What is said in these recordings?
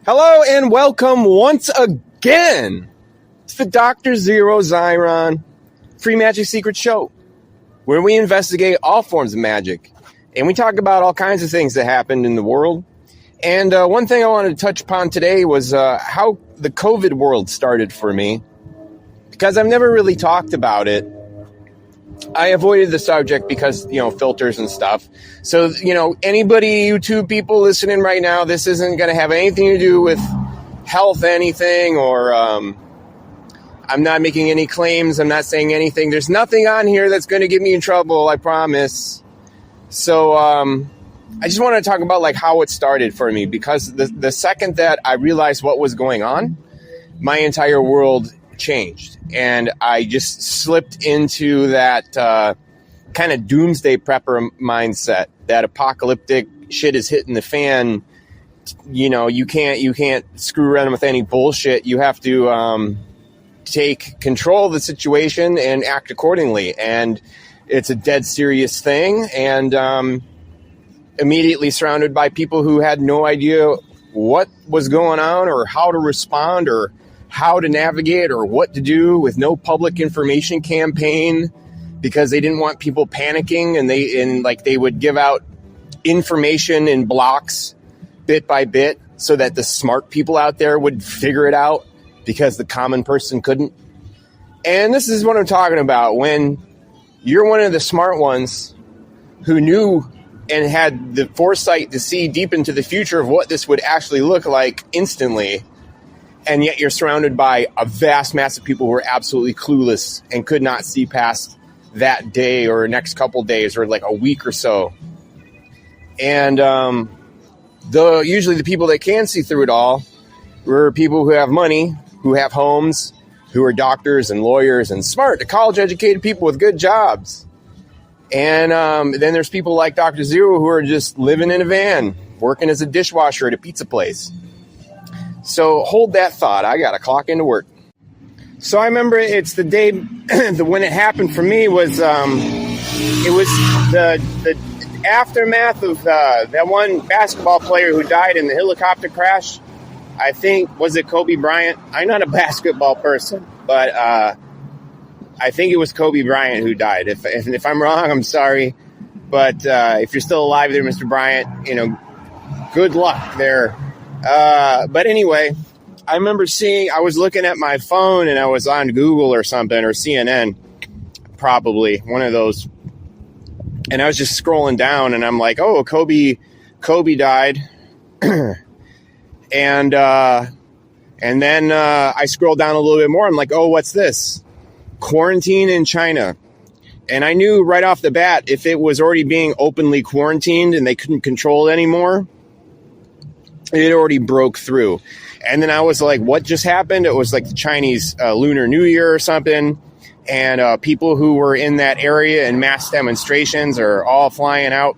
Hello and welcome once again to the Dr. Zeero Xiron Free Magic Secret Show, where we investigate all forms of magic and we talk about all kinds of things that happened in the world. And one thing I wanted to touch upon today was how the COVID world started for me, because I've never really talked about it. I avoided the subject because, filters and stuff. So, anybody, YouTube people listening right now, this isn't going to have anything to do with health, anything, or I'm not making any claims. I'm not saying anything. There's nothing on here that's going to get me in trouble, I promise. So, I just want to talk about how it started for me, because the second that I realized what was going on, my entire world changed, and I just slipped into that kind of doomsday prepper mindset. That apocalyptic shit is hitting the fan. You can't screw around with any bullshit. You have to take control of the situation and act accordingly. And it's a dead serious thing. And immediately surrounded by people who had no idea what was going on or how to respond or how to navigate or what to do, with no public information campaign, because they didn't want people panicking, and they would give out information in blocks bit by bit so that the smart people out there would figure it out, because the common person couldn't. And this is what I'm talking about. When you're one of the smart ones who knew and had the foresight to see deep into the future of what this would actually look like instantly, and yet you're surrounded by a vast mass of people who are absolutely clueless and could not see past that day or next couple days or a week or so. And usually the people that can see through it all were people who have money, who have homes, who are doctors and lawyers and smart, college-educated people with good jobs. And then there's people like Dr. Zeero who are just living in a van, working as a dishwasher at a pizza place. So hold that thought. I got to clock into work. So I remember it's the day when it happened for me was it was the aftermath of that one basketball player who died in the helicopter crash. I think, was it Kobe Bryant? I'm not a basketball person, but I think it was Kobe Bryant who died. If I'm wrong, I'm sorry. But if you're still alive there, Mr. Bryant, good luck there. But anyway, I remember I was looking at my phone and I was on Google or something, or CNN, probably one of those. And I was just scrolling down and I'm like, oh, Kobe died. And then I scrolled down a little bit more. I'm like, oh, what's this? Quarantine in China. And I knew right off the bat, if it was already being openly quarantined and they couldn't control it anymore, it already broke through. And then I was like, what just happened? It was like the Chinese Lunar New Year or something. And people who were in that area in mass demonstrations are all flying out.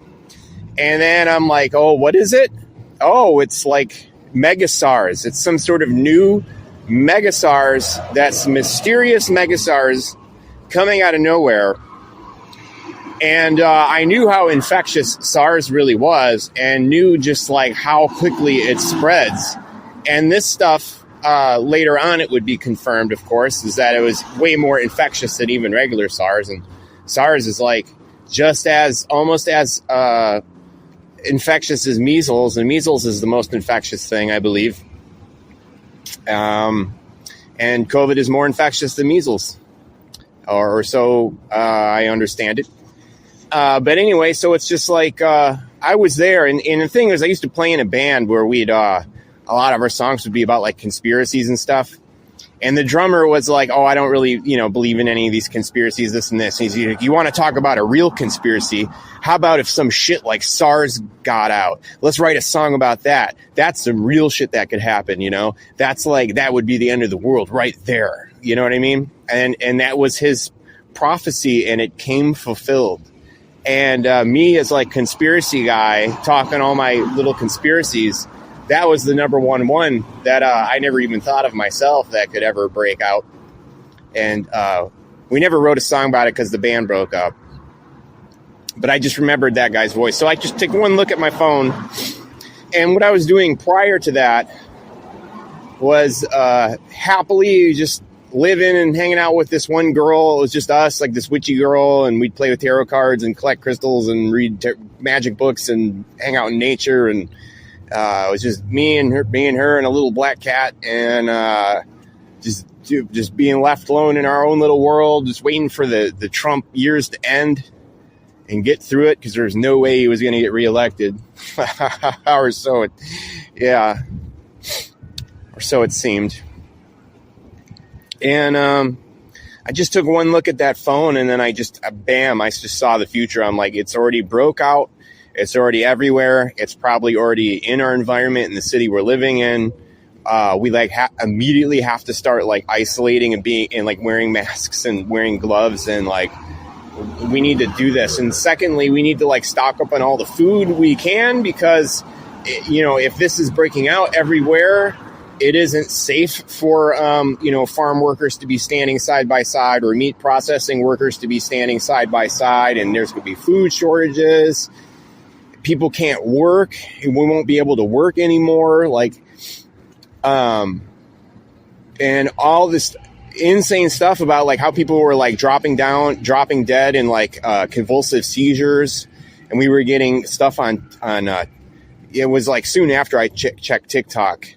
And then I'm like, oh, what is it? Oh, it's like mega SARS. It's some sort of new mega SARS. That's mysterious mega SARS coming out of nowhere. And I knew how infectious SARS really was, and knew just how quickly it spreads. And this stuff, later on, it would be confirmed, of course, is that it was way more infectious than even regular SARS. And SARS is almost as infectious as measles, and measles is the most infectious thing, I believe. And COVID is more infectious than measles, or so I understand it. But anyway, so it's just I was there, and the thing is, I used to play in a band where we'd a lot of our songs would be about conspiracies and stuff. And the drummer was like, oh, I don't really, believe in any of these conspiracies, this and this. And he's like, you want to talk about a real conspiracy? How about if some shit like SARS got out? Let's write a song about that. That's some real shit that could happen, That's that would be the end of the world right there. You know what I mean? And that was his prophecy, and it came fulfilled. And me as conspiracy guy, talking all my little conspiracies, that was the number one that I never even thought of myself that could ever break out. And we never wrote a song about it because the band broke up. But I just remembered that guy's voice. So I just took one look at my phone. And what I was doing prior to that was happily just living and hanging out with this one girl. It was just us, like this witchy girl, and we'd play with tarot cards and collect crystals and read magic books and hang out in nature. And it was just me and her and a little black cat, and just being left alone in our own little world, just waiting for the Trump years to end and get through it, because there's no way he was going to get reelected. Or so it seemed. And I just took one look at that phone, and then I just saw the future. I'm like, it's already broke out. It's already everywhere. It's probably already in our environment in the city we're living in. We immediately have to start like isolating and like wearing masks and wearing gloves, and like we need to do this. And secondly, we need to like stock up on all the food we can, because if this is breaking out everywhere, it isn't safe for, farm workers to be standing side by side, or meat processing workers to be standing side by side. And there's going to be food shortages. People can't work. We won't be able to work anymore. And all this insane stuff about like how people were like dropping dead in like convulsive seizures. And we were getting stuff on it was like soon after I checked TikTok,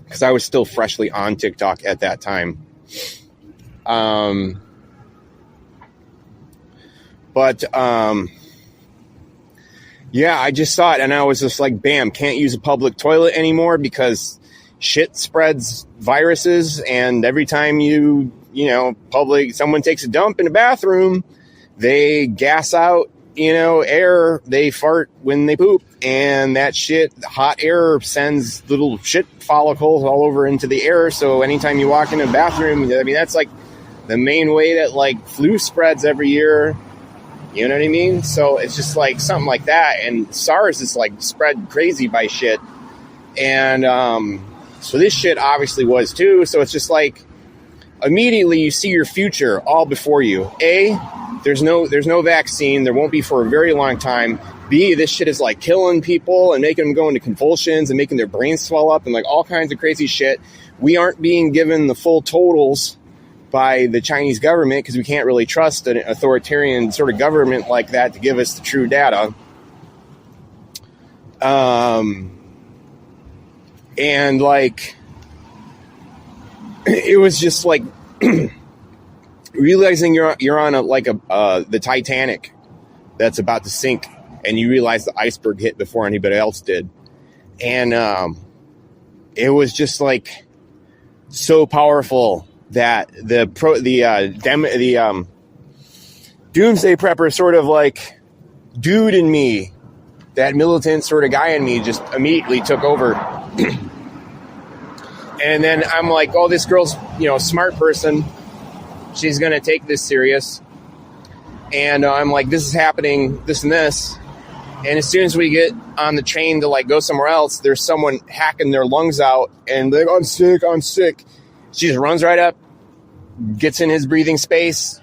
because I was still freshly on TikTok at that time. I just saw it, and I was just like, bam, can't use a public toilet anymore because shit spreads viruses. And every time someone takes a dump in a bathroom, they gas out, air, they fart when they poop, and that hot air sends little shit follicles all over into the air. So anytime you walk into a bathroom, that's like the main way that like flu spreads every year. You know what I mean? So it's just like something like that. And SARS is like spread crazy by shit. And so this shit obviously was too. So it's just like immediately you see your future all before you. A, there's no vaccine. There won't be for a very long time. B, this shit is like killing people and making them go into convulsions and making their brains swell up and like all kinds of crazy shit. We aren't being given the full totals by the Chinese government, because we can't really trust an authoritarian sort of government like that to give us the true data. And like, it was just like realizing you're on the Titanic that's about to sink, and you realize the iceberg hit before anybody else did. And it was just like so powerful that the doomsday prepper sort of like dude in me, that militant sort of guy in me, just immediately took over. And then I'm like, oh, this girl's, a smart person. She's going to take this serious. And I'm like, this is happening, this and this. And as soon as we get on the train to like go somewhere else, there's someone hacking their lungs out and they're like, I'm sick. She just runs right up, gets in his breathing space,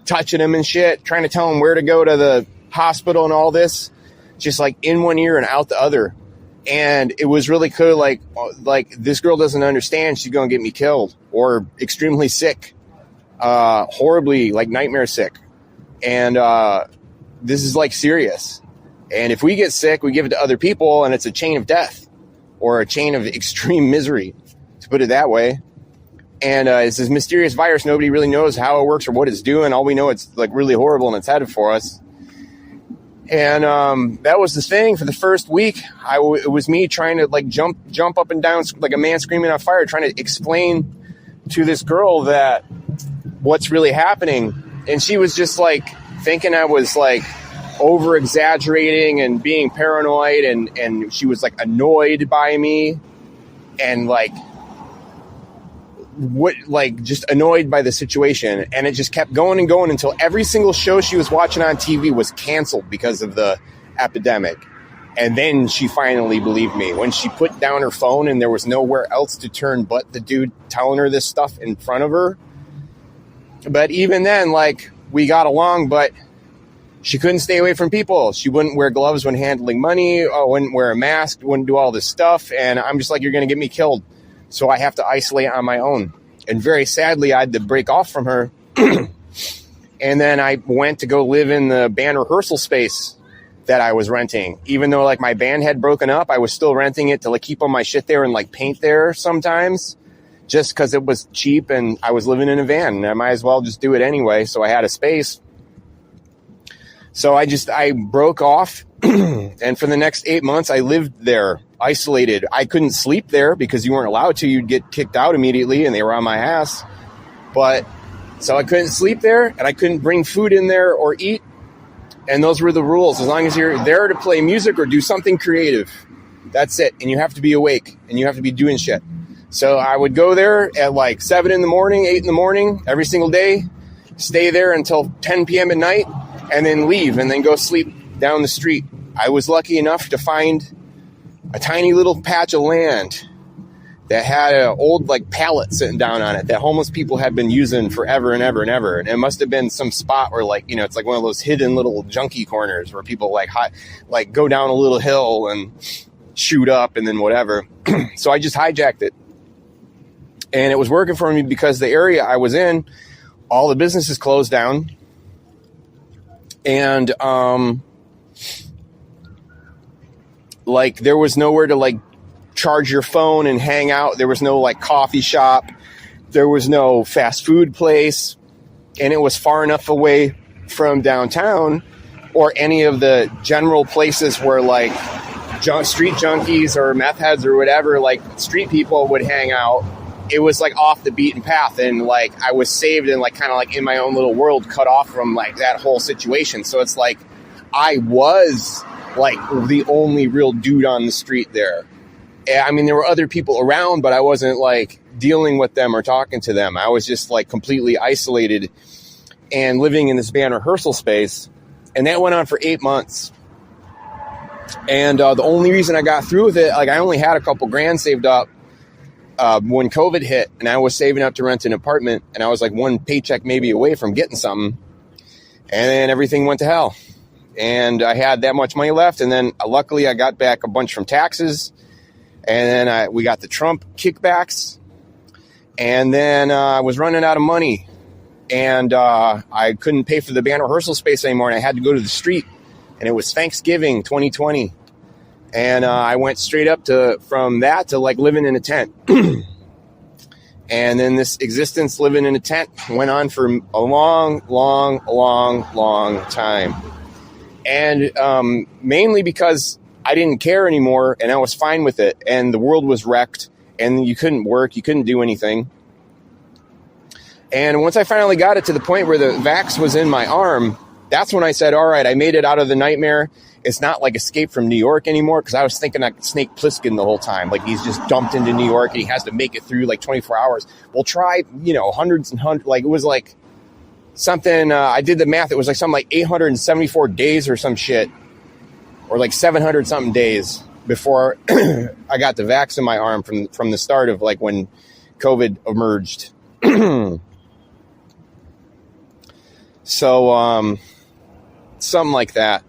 touching him and shit, trying to tell him where to go to the hospital and all this, just like in one ear and out the other. And it was really cool. Like this girl doesn't understand she's going to get me killed or extremely sick, horribly like nightmare sick. And this is like serious. And if we get sick, we give it to other people, and it's a chain of death or a chain of extreme misery, to put it that way. And it's this mysterious virus. Nobody really knows how it works or what it's doing. All we know, it's like really horrible and it's headed for us. And that was the thing for the first week. It was me trying to like jump up and down like a man screaming on fire, trying to explain to this girl that what's really happening. And she was just like thinking I was like over exaggerating and being paranoid, and she was like annoyed by me and like just annoyed by the situation. And it just kept going and going until every single show she was watching on TV was canceled because of the epidemic. And then she finally believed me when she put down her phone and there was nowhere else to turn but the dude telling her this stuff in front of her. But even then, like, we got along, but She couldn't stay away from people. She wouldn't wear gloves when handling money, wouldn't wear a mask, wouldn't do all this stuff. And I'm just like, you're going to get me killed. So I have to isolate on my own. And very sadly, I had to break off from her. And then I went to go live in the band rehearsal space that I was renting. Even though like my band had broken up, I was still renting it to like keep all my shit there and like paint there sometimes, just because it was cheap and I was living in a van and I might as well just do it anyway. So I had a space. So I broke off and for the next 8 months I lived there isolated. I couldn't sleep there because you weren't allowed to. You'd get kicked out immediately and they were on my ass. But so I couldn't sleep there and I couldn't bring food in there or eat. And those were the rules. As long as you're there to play music or do something creative, that's it. And you have to be awake and you have to be doing shit. So I would go there at like 7 in the morning, 8 in the morning, every single day, stay there until 10 p.m. at night, and then leave and then go sleep down the street. I was lucky enough to find a tiny little patch of land that had an old like pallet sitting down on it that homeless people had been using forever and ever and ever. And it must have been some spot where like, you know, it's like one of those hidden little junkie corners where people like go down a little hill and shoot up and then whatever. So I just hijacked it. And it was working for me because the area I was in, all the businesses closed down. And like there was nowhere to like charge your phone and hang out. There was no like coffee shop. There was no fast food place. And it was far enough away from downtown or any of the general places where like street junkies or meth heads or whatever, like street people would hang out. It was like off the beaten path. And like I was saved and like kind of like in my own little world, cut off from like that whole situation. So it's like I was like the only real dude on the street there. I mean, there were other people around, but I wasn't like dealing with them or talking to them. I was just like completely isolated and living in this band rehearsal space. And that went on for 8 months. And the only reason I got through with it, like I only had a couple grand saved up when COVID hit, and I was saving up to rent an apartment, and I was like one paycheck maybe away from getting something. And then everything went to hell. And I had that much money left. And then luckily I got back a bunch from taxes. And then we got the Trump kickbacks. And then I was running out of money. And I couldn't pay for the band rehearsal space anymore. And I had to go to the street. And it was Thanksgiving 2020. And I went straight up from that to like living in a tent. And then this existence living in a tent went on for a long time. And mainly because I didn't care anymore and I was fine with it. And the world was wrecked and you couldn't work. You couldn't do anything. And once I finally got it to the point where the vax was in my arm, that's when I said, all right, I made it out of the nightmare. It's not like Escape from New York anymore because I was thinking like Snake Plissken the whole time. Like he's just dumped into New York and he has to make it through like 24 hours. Well, try, hundreds and hundreds. Like it was like something, I did the math. It was like something like 874 days or some shit. Or like 700 something days before I got the vax in my arm from the start of like when COVID emerged. So, something like that.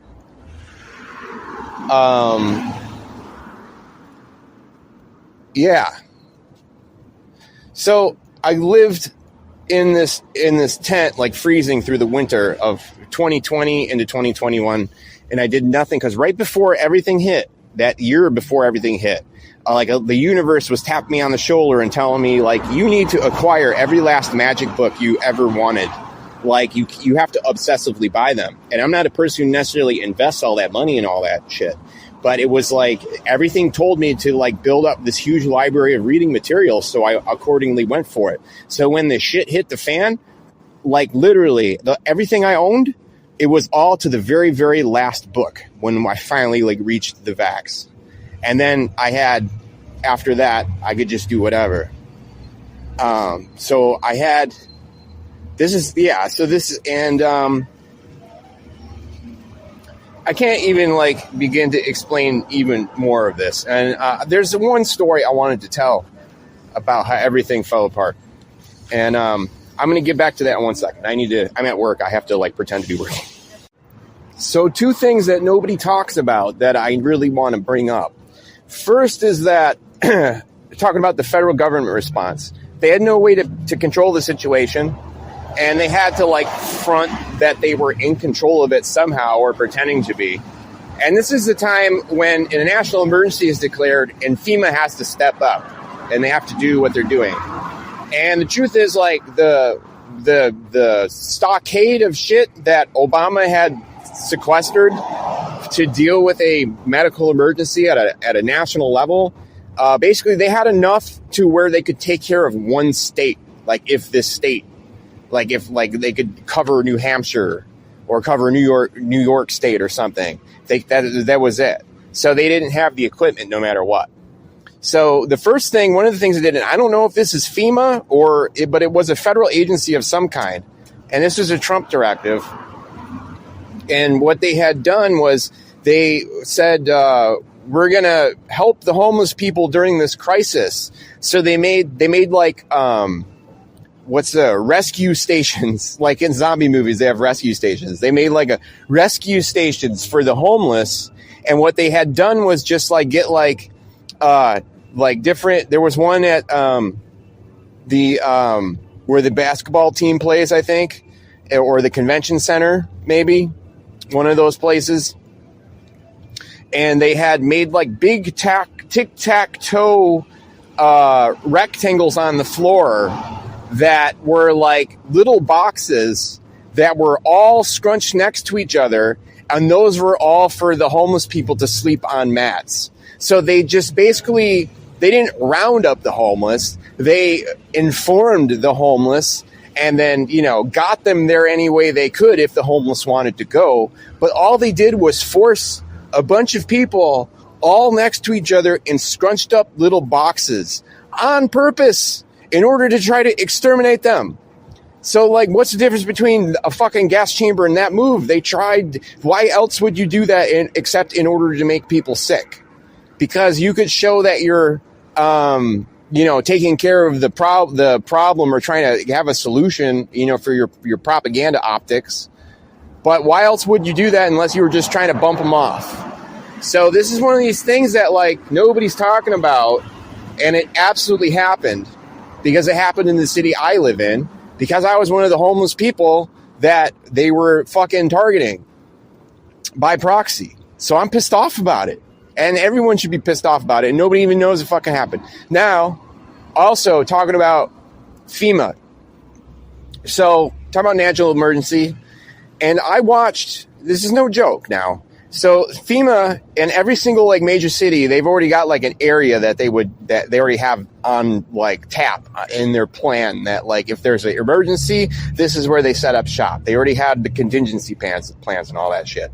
Yeah. So I lived in this tent, like freezing through the winter of 2020 into 2021. And I did nothing because right before everything hit, that year before everything hit, the universe was tapping me on the shoulder and telling me, like, you need to acquire every last Magick book you ever wanted. Like, you have to obsessively buy them. And I'm not a person who necessarily invests all that money in all that shit. But it was like everything told me to like build up this huge library of reading material. So I accordingly went for it. So when the shit hit the fan, like literally everything I owned, it was all to the very, very last book when I finally like reached the vax. And then after that, I could just do whatever. So I had, I can't even like begin to explain even more of this. And there's one story I wanted to tell about how everything fell apart. And I'm going to get back to that in 1 second. I'm at work. I have to like pretend to be working. So two things that nobody talks about that I really want to bring up. First is that talking about the federal government response. They had no way to control the situation, and they had to like front that they were in control of it somehow or pretending to be. And this is the time when a national emergency is declared and FEMA has to step up and they have to do what they're doing. And the truth is, like, the stockade of shit that Obama had sequestered to deal with a medical emergency at a national level, basically they had enough to where they could take care of one state. Like if this state, like if like they could cover New Hampshire or cover New York State or something. That was it. So they didn't have the equipment no matter what. So the first thing, one of the things they did, and I don't know if this is FEMA but it was a federal agency of some kind. And this was a Trump directive. And what they had done was they said, we're going to help the homeless people during this crisis. So they made like, rescue stations, like in zombie movies, they have rescue stations. They made like a rescue stations for the homeless. And what they had done was just like get like different, there was one at, where the basketball team plays, I think, or the convention center, maybe one of those places. And they had made like big tic-tac-toe, rectangles on the floor that were like little boxes that were all scrunched next to each other. And those were all for the homeless people to sleep on mats. So they just basically, they didn't round up the homeless. They informed the homeless and then, got them there any way they could if the homeless wanted to go. But all they did was force a bunch of people all next to each other in scrunched up little boxes on purpose in order to try to exterminate them. So, like, what's the difference between a fucking gas chamber and that move? They tried. Why else would you do that except in order to make people sick? Because you could show that you're, taking care of the problem or trying to have a solution, for your propaganda optics. But why else would you do that unless you were just trying to bump them off? So this is one of these things that, like, nobody's talking about, and it absolutely happened because it happened in the city I live in, because I was one of the homeless people that they were fucking targeting by proxy. So I'm pissed off about it. And everyone should be pissed off about it. And nobody even knows it fucking happened. Now, also talking about FEMA. So, talking about national emergency. And I watched, this is no joke now. So FEMA in every single like major city, they've already got like an area that they already have on like tap in their plan that like if there's an emergency, this is where they set up shop. They already had the contingency plans and all that shit.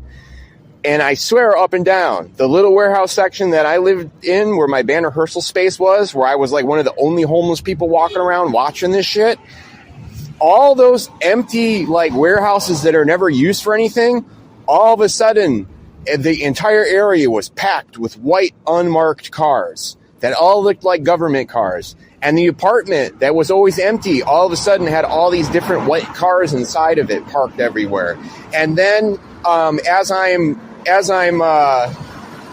And I swear up and down, the little warehouse section that I lived in where my band rehearsal space was, where I was like one of the only homeless people walking around watching this shit, all those empty like warehouses that are never used for anything, all of a sudden the entire area was packed with white unmarked cars that all looked like government cars. And the apartment that was always empty all of a sudden had all these different white cars inside of it parked everywhere. And then as I'm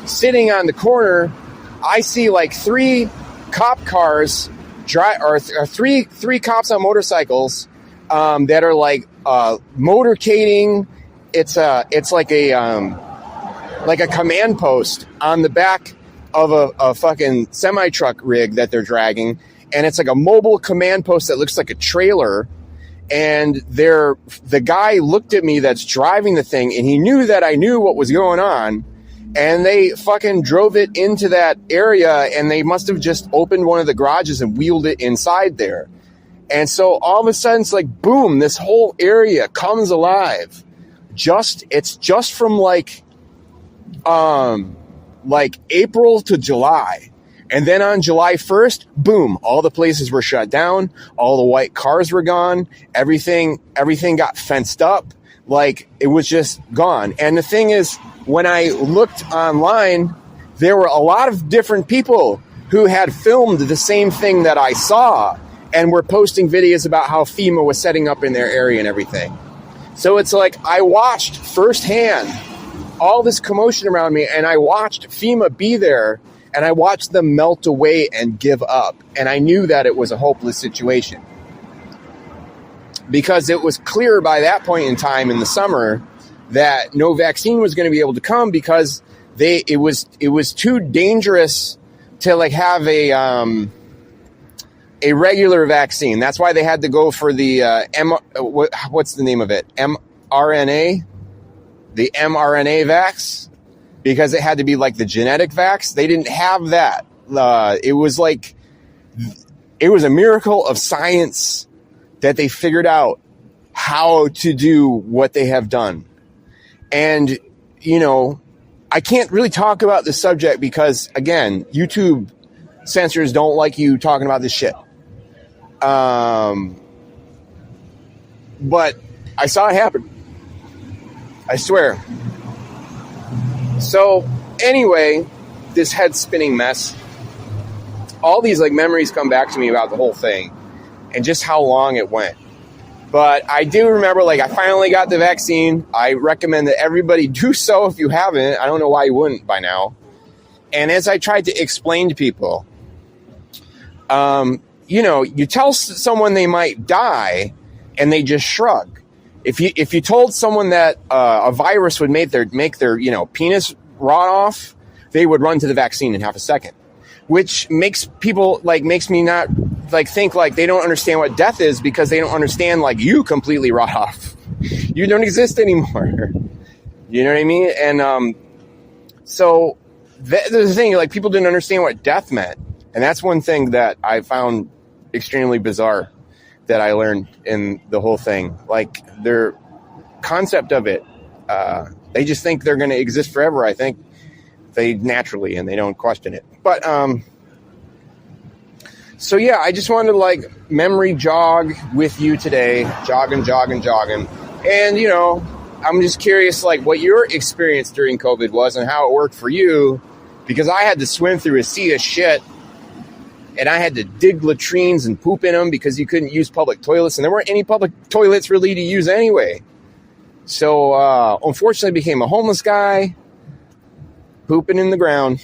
sitting on the corner, I see like three cop cars three cops on motorcycles that are like motorcading. It's like a command post on the back of a fucking semi-truck rig that they're dragging. And it's like a mobile command post that looks like a trailer. And the guy looked at me that's driving the thing, and he knew that I knew what was going on. And they fucking drove it into that area, and they must have just opened one of the garages and wheeled it inside there. And so all of a sudden, it's like, boom, this whole area comes alive. It's just from like April to July. And then on July 1st, boom, all the places were shut down. All the white cars were gone. Everything got fenced up. Like, it was just gone. And the thing is, when I looked online, there were a lot of different people who had filmed the same thing that I saw and were posting videos about how FEMA was setting up in their area and everything. So it's like I watched firsthand all this commotion around me, and I watched FEMA be there, and I watched them melt away and give up. And I knew that it was a hopeless situation, because it was clear by that point in time in the summer that no vaccine was going to be able to come, because it was too dangerous to like have a regular vaccine. That's why they had to go for the what's the name of it? mRNA, the mRNA vax, because it had to be like the genetic vax. They didn't have that. It was a miracle of science that they figured out how to do what they have done. And, you know, I can't really talk about this subject because, again, YouTube censors don't like you talking about this shit. But I saw it happen. I swear. So, anyway, this head spinning mess, all these like memories come back to me about the whole thing and just how long it went. But I do remember, like, I finally got the vaccine. I recommend that everybody do so if you haven't. I don't know why you wouldn't by now. And as I tried to explain to people, you know, you tell someone they might die and they just shrug. If you told someone that a virus would make their you know, penis rot off, they would run to the vaccine in half a second, which makes people makes me not think like they don't understand what death is, because they don't understand like you completely rot off. You don't exist anymore. You know what I mean? And so the thing, like, people didn't understand what death meant, and that's one thing that I found extremely bizarre that I learned in the whole thing. Like, their concept of it, they just think they're going to exist forever. I think they naturally, and they don't question it. But so yeah, I just wanted to like memory jog with you today, jogging. And, you know, I'm just curious, like, what your experience during COVID was and how it worked for you, because I had to swim through a sea of shit, and I had to dig latrines and poop in them because you couldn't use public toilets, and there weren't any public toilets really to use anyway. So, unfortunately, I became a homeless guy, pooping in the ground.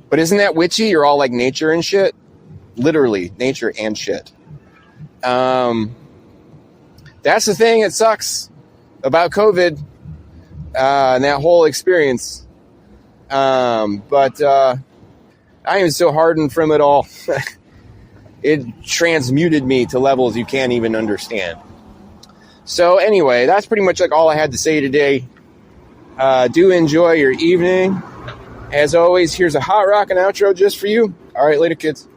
But isn't that witchy? You're all like nature and shit. Literally, nature and shit. That's the thing that sucks about COVID, and that whole experience. But I am so hardened from it all. It transmuted me to levels you can't even understand. So anyway, that's pretty much like all I had to say today. Do enjoy your evening. As always, here's a hot rockin' outro just for you. All right, later, kids.